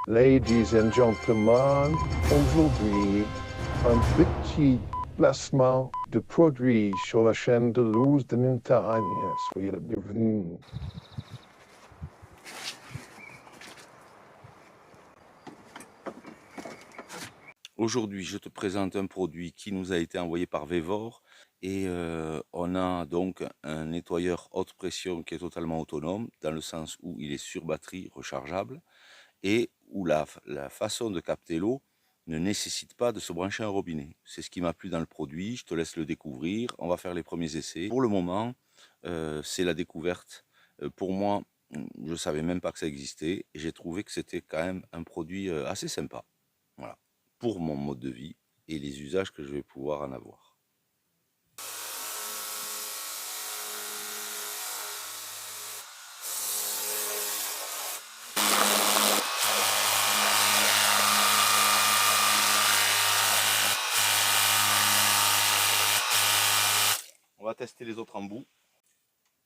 Ladies and gentlemen, aujourd'hui, un petit placement de produit sur la chaîne de Luz de Montagne. Soyez le bienvenu. Aujourd'hui, je te présente un produit qui nous a été envoyé par Vevor et on a donc un nettoyeur haute pression qui est totalement autonome dans le sens où il est sur batterie rechargeable et où la façon de capter l'eau ne nécessite pas de se brancher un robinet. C'est ce qui m'a plu dans le produit, je te laisse le découvrir, on va faire les premiers essais. Pour le moment, c'est la découverte. Pour moi, je ne savais même pas que ça existait et j'ai trouvé que c'était quand même un produit assez sympa. Voilà, pour mon mode de vie et les usages que je vais pouvoir en avoir. On va tester les autres embouts.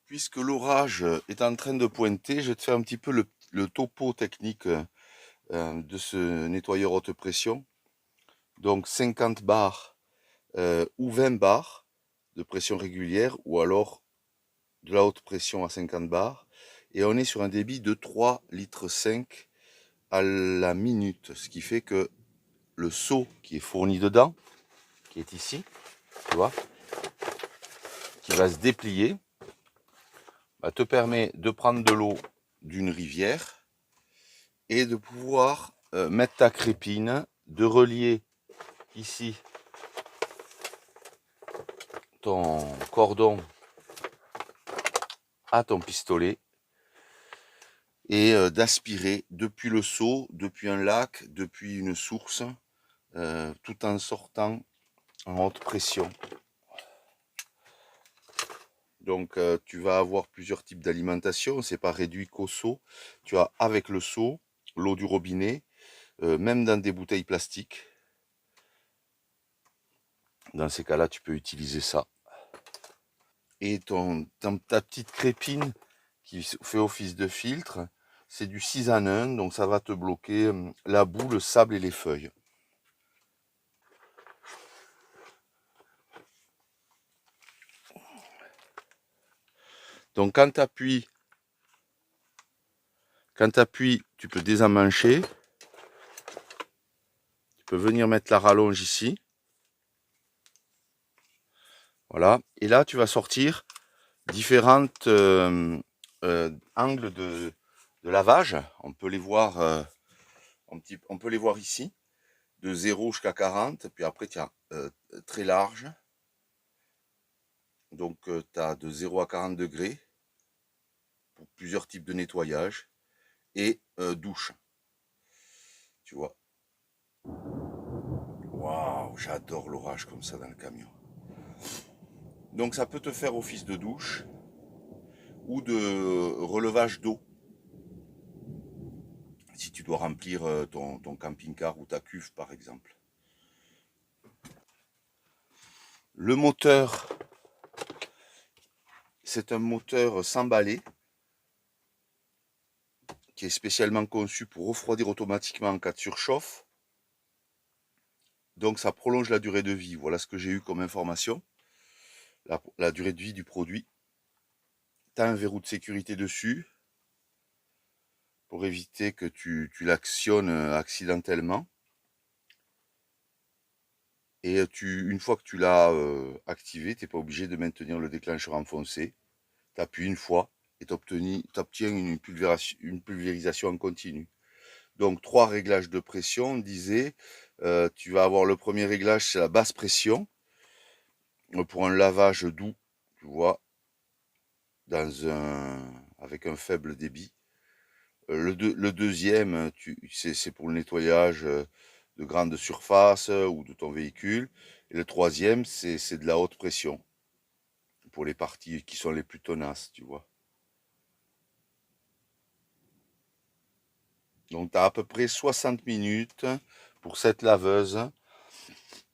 Puisque l'orage est en train de pointer, je vais te faire un petit peu le topo technique de ce nettoyeur haute pression. Donc 50 bars ou 20 bars de pression régulière ou alors de la haute pression à 50 bars. Et on est sur un débit de 3,5 litres à la minute. Ce qui fait que le seau qui est fourni dedans, qui est ici, tu vois, qui va se déplier, te permet de prendre de l'eau d'une rivière et de pouvoir mettre ta crépine, de relier ici ton cordon à ton pistolet et d'aspirer depuis le seau, depuis un lac, depuis une source, tout en sortant en haute pression. Donc tu vas avoir plusieurs types d'alimentation, c'est pas réduit qu'au seau. Tu as avec le seau, l'eau du robinet, même dans des bouteilles plastiques. Dans ces cas-là, tu peux utiliser ça. Et ta petite crépine qui fait office de filtre, c'est du 6 en 1, donc ça va te bloquer la boue, le sable et les feuilles. Donc quand tu appuies, tu peux désemmancher. Tu peux venir mettre la rallonge ici. Voilà. Et là, tu vas sortir différentes angles de lavage. On peut les voir, on peut les voir ici, de 0 jusqu'à 40. Puis après, tu as très large. Donc, tu as de 0 à 40 degrés pour plusieurs types de nettoyage. Et douche. Tu vois. Waouh, j'adore l'orage comme ça dans le camion. Donc, ça peut te faire office de douche ou de relevage d'eau. Si tu dois remplir ton camping-car ou ta cuve, par exemple. Le moteur, c'est un moteur sans balai qui est spécialement conçu pour refroidir automatiquement en cas de surchauffe. Donc ça prolonge la durée de vie. Voilà ce que j'ai eu comme information. La durée de vie du produit. Tu as un verrou de sécurité dessus pour éviter que tu l'actionnes accidentellement. Et une fois que tu l'as activé, tu n'es pas obligé de maintenir le déclencheur enfoncé. Tu appuies une fois et tu obtiens une pulvérisation en continu. Donc 3 réglages de pression, on disait. Tu vas avoir le premier réglage, c'est la basse pression, pour un lavage doux, tu vois, avec un faible débit. Le deuxième, c'est pour le nettoyage de grandes surfaces ou de ton véhicule. Et le troisième, c'est de la haute pression, pour les parties qui sont les plus tenaces, tu vois. Donc tu as à peu près 60 minutes pour cette laveuse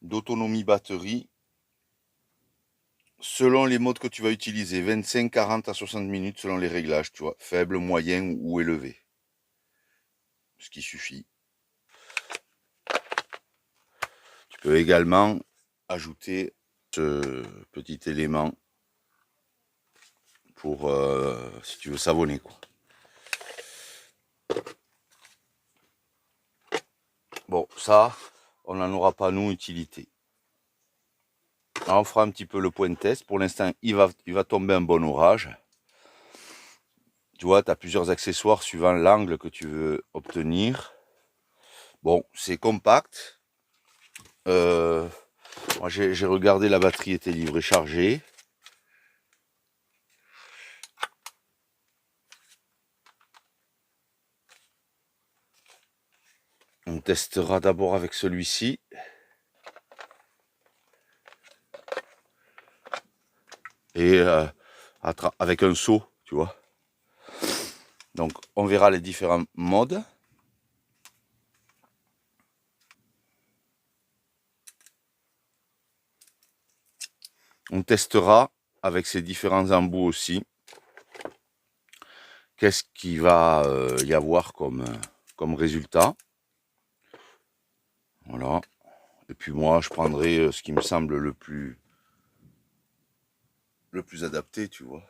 d'autonomie batterie. Selon les modes que tu vas utiliser, 25, 40 à 60 minutes selon les réglages, tu vois, faible, moyen ou élevé. Ce qui suffit. peux également ajouter ce petit élément pour si tu veux savonner quoi. Bon, ça, on n'en aura pas nous utilité. Alors, on fera un petit peu le point test. Pour l'instant, il va tomber un bon orage. Tu vois, tu as plusieurs accessoires suivant l'angle que tu veux obtenir. Bon, c'est compact. Moi, j'ai regardé, la batterie était livrée chargée. On testera d'abord avec celui-ci. Et avec un seau, tu vois. Donc, on verra les différents modes. On testera avec ces différents embouts aussi. Qu'est-ce qu'il va y avoir comme résultat. Voilà. Et puis moi, je prendrai ce qui me semble le plus adapté, tu vois.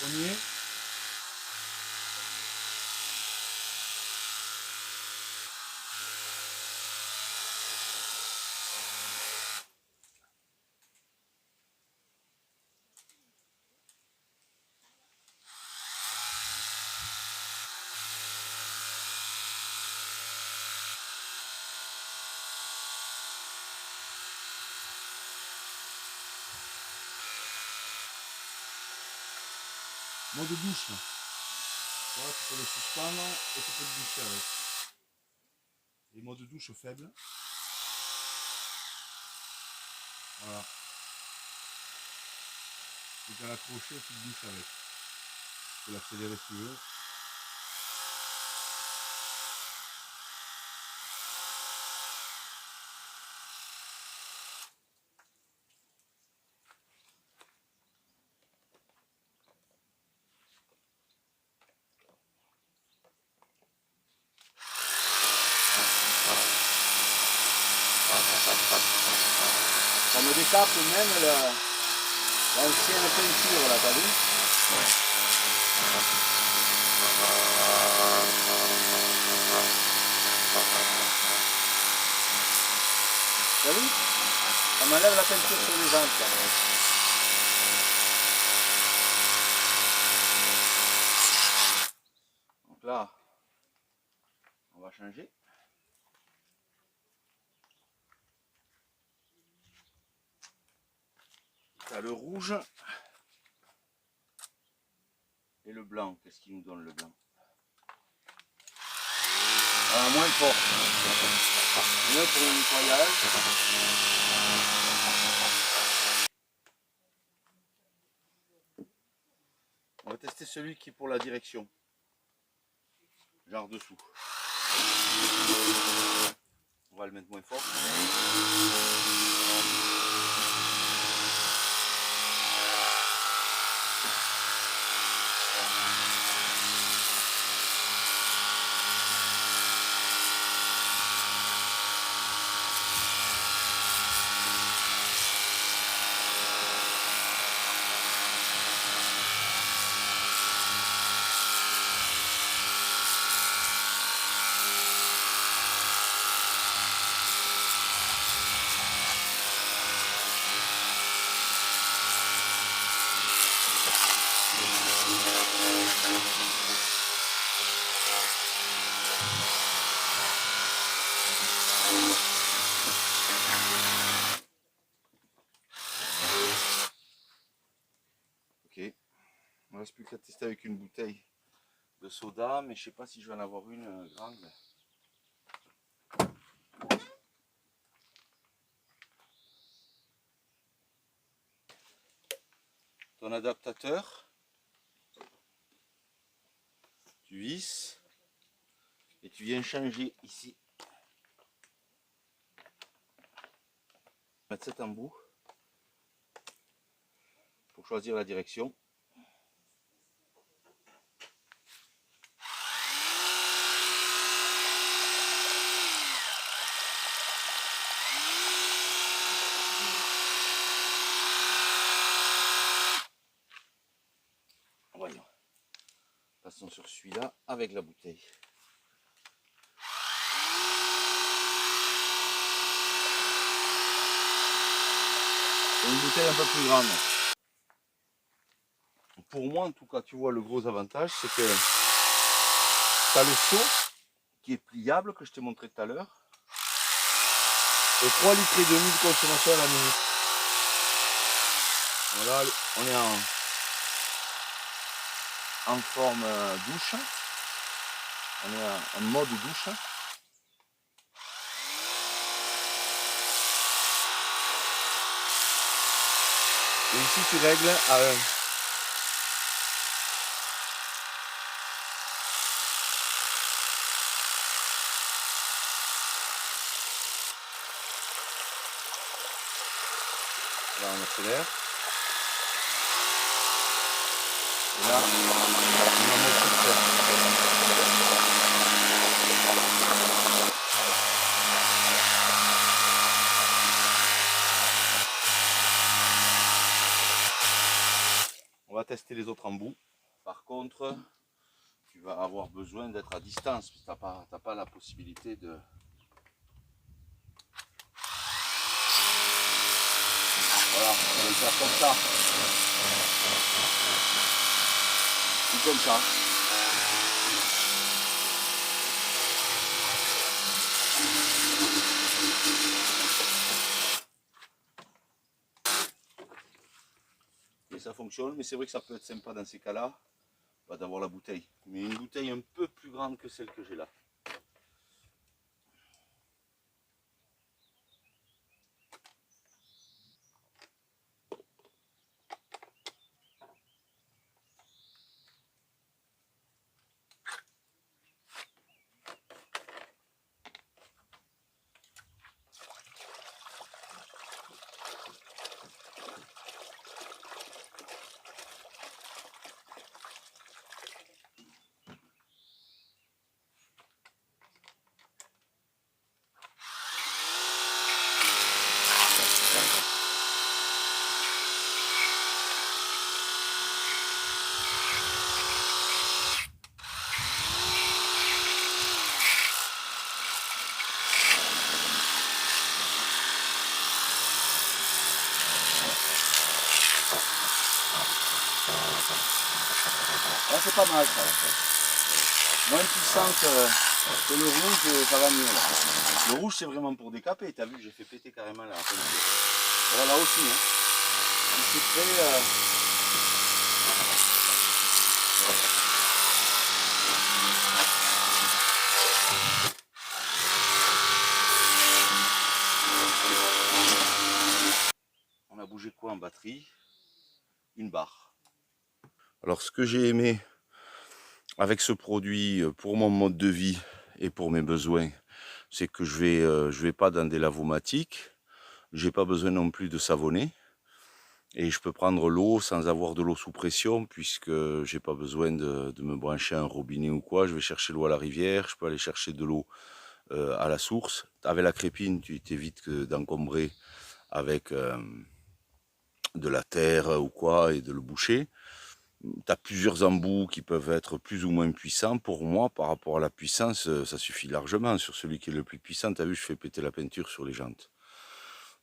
Premier. Mode douche. Voilà, tu peux le suspendre et tu peux le doucher avec. Les modes douche faibles. Voilà. Tu peux l'accrocher et tu le douches avec. Tu peux l'accélérer si tu veux. Ça me décape même l'ancienne peinture là, t'as vu? T'as vu? Ça m'enlève la peinture sur les jantes là. Donc là, on va changer. T'as le rouge et le blanc. Qu'est-ce qui nous donne le blanc? Ah, moins fort. Mieux pour le nettoyage. On va tester celui qui est pour la direction. Genre dessous. On va le mettre moins fort. Ok, il ne reste plus qu'à tester avec une bouteille de soda, mais je sais pas si je vais en avoir une grande. Ton adaptateur, tu visses et tu viens changer ici. Mettre cet embout pour choisir la direction. Voyons. Passons sur celui-là avec la bouteille. Une bouteille un peu plus grande. Pour moi, en tout cas, tu vois, le gros avantage, c'est que tu as le seau qui est pliable, que je t'ai montré tout à l'heure. Et 3 litres et demi de consommation à la minute. Voilà, on est en forme douche. On est en mode douche. Et ici, tu règles à 1. Là, on accélère. Et là, on en met tout faire. On va tester les autres embouts. Par contre, tu vas avoir besoin d'être à distance. Tu n'as pas la possibilité de... Voilà, on va le faire comme ça. Ou comme ça. Et ça fonctionne, mais c'est vrai que ça peut être sympa dans ces cas-là d'avoir la bouteille. Mais une bouteille un peu plus grande que celle que j'ai là. Là c'est pas mal ça. Moins puissant que le rouge, ça va mieux là. Le rouge c'est vraiment pour décaper, t'as vu, j'ai fait péter carrément la peinture. Voilà là aussi, hein. C'est très... On a bougé quoi en batterie? Une barre. Alors, ce que j'ai aimé avec ce produit pour mon mode de vie et pour mes besoins, c'est que je vais pas dans des lavomatiques, j'ai pas besoin non plus de savonner et je peux prendre l'eau sans avoir de l'eau sous pression puisque j'ai pas besoin de me brancher à un robinet ou quoi. Je vais chercher l'eau à la rivière, je peux aller chercher de l'eau à la source. Avec la crépine, tu t'évites d'encombrer avec de la terre ou quoi et de le boucher. Tu as plusieurs embouts qui peuvent être plus ou moins puissants. Pour moi, par rapport à la puissance, ça suffit largement. Sur celui qui est le plus puissant, tu as vu, je fais péter la peinture sur les jantes.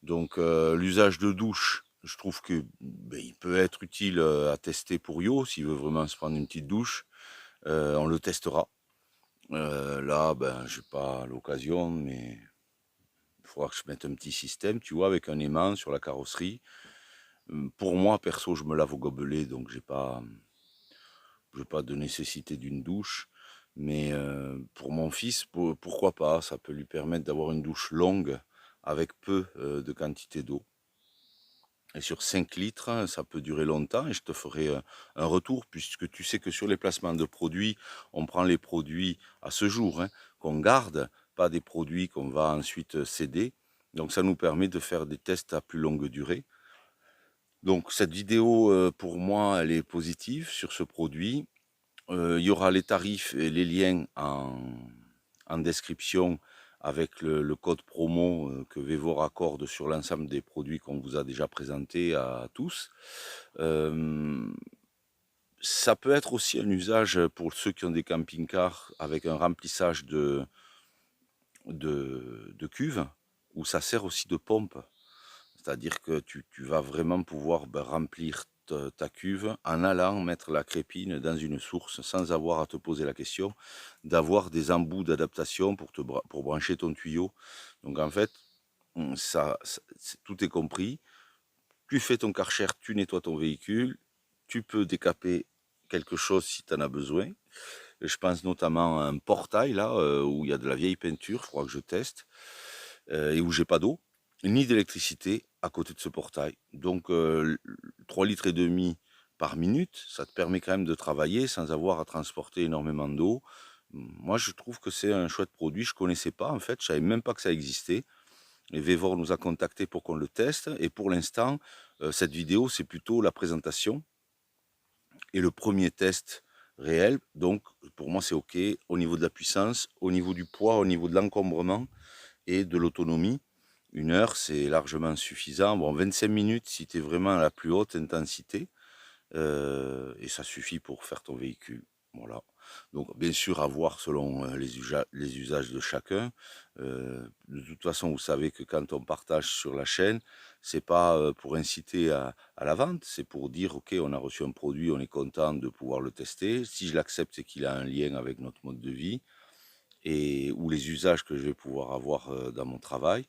Donc l'usage de douche, je trouve que il peut être utile à tester pour Yo, s'il veut vraiment se prendre une petite douche. On le testera. Là, j'ai pas l'occasion, mais il faudra que je mette un petit système, tu vois, avec un aimant sur la carrosserie. Pour moi, perso, je me lave au gobelet, donc j'ai pas de nécessité d'une douche. Mais pour mon fils, pourquoi pas? Ça peut lui permettre d'avoir une douche longue avec peu de quantité d'eau. Et sur 5 litres, ça peut durer longtemps et je te ferai un retour puisque tu sais que sur les placements de produits, on prend les produits à ce jour, hein, qu'on garde, pas des produits qu'on va ensuite céder. Donc ça nous permet de faire des tests à plus longue durée. Donc cette vidéo, pour moi, elle est positive sur ce produit. Il y aura les tarifs et les liens en description avec le code promo que Vevor accorde sur l'ensemble des produits qu'on vous a déjà présentés à tous. Ça peut être aussi un usage pour ceux qui ont des camping-cars avec un remplissage de cuves, où ça sert aussi de pompe. C'est-à-dire que tu vas vraiment pouvoir remplir ta cuve en allant mettre la crépine dans une source sans avoir à te poser la question d'avoir des embouts d'adaptation pour brancher ton tuyau. Donc en fait, tout est compris. Tu fais ton Karcher, tu nettoies ton véhicule, tu peux décaper quelque chose si tu en as besoin. Je pense notamment à un portail là où il y a de la vieille peinture, il faudra que je teste, et où j'ai pas d'eau ni d'électricité à côté de ce portail. Donc 3 litres et demi par minute, ça te permet quand même de travailler sans avoir à transporter énormément d'eau. Moi, je trouve que c'est un chouette produit. Je connaissais pas en fait, je savais même pas que ça existait. Et Vevor nous a contacté pour qu'on le teste. Et pour l'instant, cette vidéo, c'est plutôt la présentation et le premier test réel. Donc, pour moi, c'est OK au niveau de la puissance, au niveau du poids, au niveau de l'encombrement et de l'autonomie. 1 heure, c'est largement suffisant. Bon, 25 minutes si tu es vraiment à la plus haute intensité. Et ça suffit pour faire ton véhicule. Voilà. Donc, bien sûr, à voir selon les usages de chacun. De toute façon, vous savez que quand on partage sur la chaîne, c'est pas pour inciter à la vente, c'est pour dire, OK, on a reçu un produit, on est content de pouvoir le tester. Si je l'accepte, c'est qu'il a un lien avec notre mode de vie et ou les usages que je vais pouvoir avoir dans mon travail.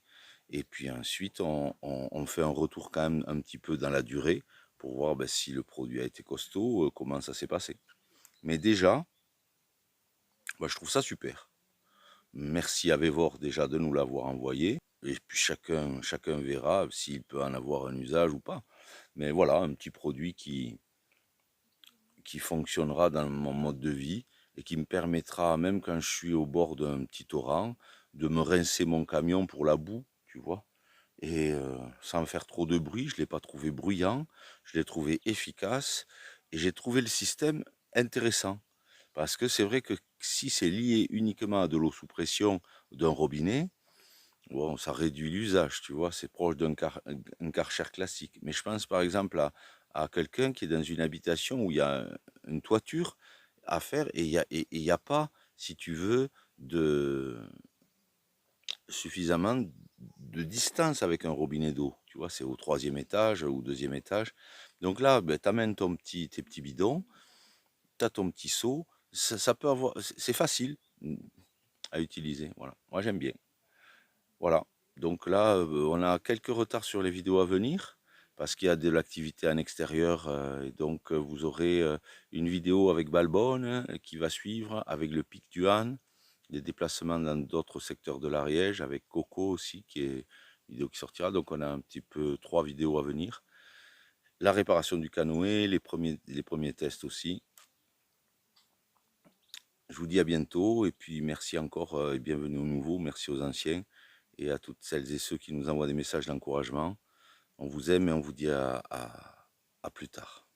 Et puis ensuite, on fait un retour quand même un petit peu dans la durée pour voir si le produit a été costaud, comment ça s'est passé. Mais déjà, je trouve ça super. Merci à Vevor déjà de nous l'avoir envoyé. Et puis chacun verra s'il peut en avoir un usage ou pas. Mais voilà, un petit produit qui fonctionnera dans mon mode de vie et qui me permettra, même quand je suis au bord d'un petit torrent, de me rincer mon camion pour la boue, tu vois. Et sans faire trop de bruit, je ne l'ai pas trouvé bruyant, je l'ai trouvé efficace et j'ai trouvé le système intéressant. Parce que c'est vrai que si c'est lié uniquement à de l'eau sous pression d'un robinet, bon, ça réduit l'usage, tu vois, c'est proche un Karcher classique. Mais je pense par exemple à quelqu'un qui est dans une habitation où il y a une toiture à faire et il y a pas, si tu veux, de suffisamment de distance avec un robinet d'eau. Tu vois, c'est au 3e étage ou 2e étage. Donc là, tu amènes tes petits bidons, tu as ton petit seau, ça peut avoir, c'est facile à utiliser. Voilà, moi j'aime bien. Voilà. Donc là, on a quelques retards sur les vidéos à venir parce qu'il y a de l'activité en extérieur et donc vous aurez une vidéo avec Balbonne qui va suivre, avec le Pic du Han, des déplacements dans d'autres secteurs de l'Ariège, avec Coco aussi qui est une vidéo qui sortira. Donc on a un petit peu 3 vidéos à venir. la réparation du canoë, les premiers tests aussi. Je vous dis à bientôt et puis merci encore et bienvenue aux nouveaux, merci aux anciens et à toutes celles et ceux qui nous envoient des messages d'encouragement. On vous aime et on vous dit à plus tard.